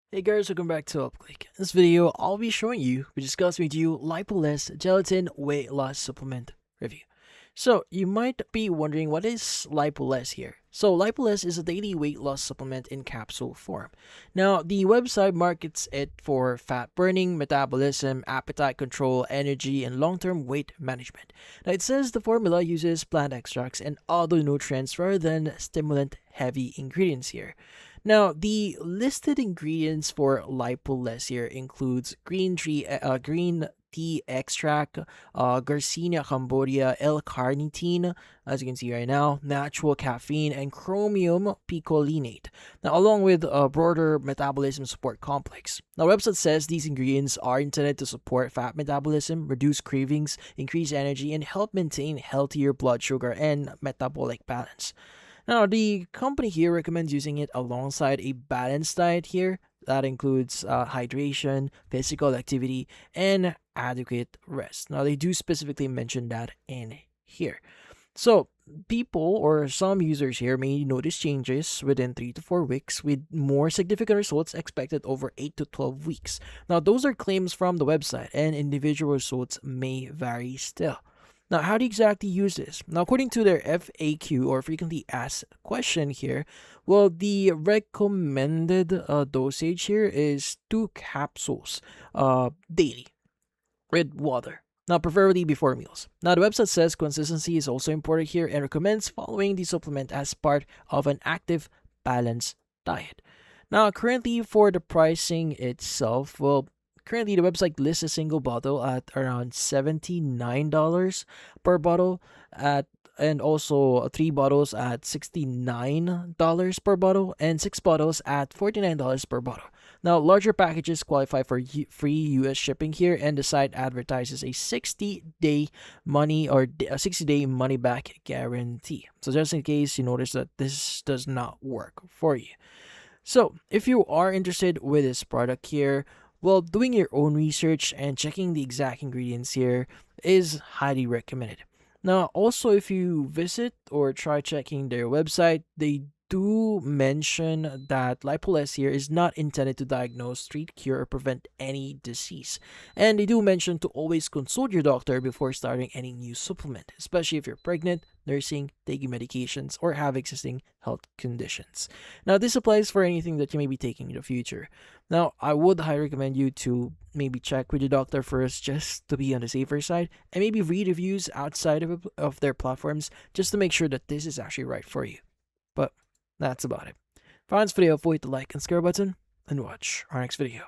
Hey guys, welcome back to UpClick. In this video, I'll be showing you, we discuss with you LipoLess Gelatin Weight Loss Supplement review. So, you might be wondering what is LipoLess here. So, LipoLess is a daily weight loss supplement in capsule form. Now, the website markets it for fat burning, metabolism, appetite control, energy, and long-term weight management. Now, it says the formula uses plant extracts and other nutrients rather than stimulant-heavy ingredients here. Now, the listed ingredients for LipoLess here includes green tea extract, Garcinia cambodia, L-carnitine, as you can see right now, natural caffeine, and chromium picolinate. Now, along with a broader metabolism support complex. Now, website says these ingredients are intended to support fat metabolism, reduce cravings, increase energy, and help maintain healthier blood sugar and metabolic balance. Now, the company here recommends using it alongside a balanced diet here. That includes hydration, physical activity, and adequate rest. Now, they do specifically mention that in here. So, people or some users here may notice changes within 3 to 4 weeks, with more significant results expected over 8 to 12 weeks. Now, those are claims from the website, and individual results may vary still. Now, how do you exactly use this? Now, according to their FAQ or frequently asked question here, well, the recommended dosage here is 2 capsules daily with water. Now, preferably before meals. Now, the website says consistency is also important here and recommends following the supplement as part of an active, balanced diet. Now, currently for the pricing itself, well, currently the website lists a single bottle at around $79 per bottle and also 3 bottles at $69 per bottle and 6 bottles at $49 per bottle. Now, larger packages qualify for free US shipping here, and the site advertises a 60-day a 60-day money back guarantee. So just in case you notice that this does not work for you. So, if you are interested with this product here, well, doing your own research and checking the exact ingredients here is highly recommended. Now, also, if you visit or try checking their website, they do mention that LipoLess here is not intended to diagnose, treat, cure, or prevent any disease. And they do mention to always consult your doctor before starting any new supplement, especially if you're pregnant, nursing, taking medications, or have existing health conditions. Now, this applies for anything that you may be taking in the future. Now, I would highly recommend you to maybe check with your doctor first just to be on the safer side, and maybe read reviews outside of their platforms just to make sure that this is actually right for you. But that's about it. If you found this video, avoid the like and subscribe button, and watch our next video.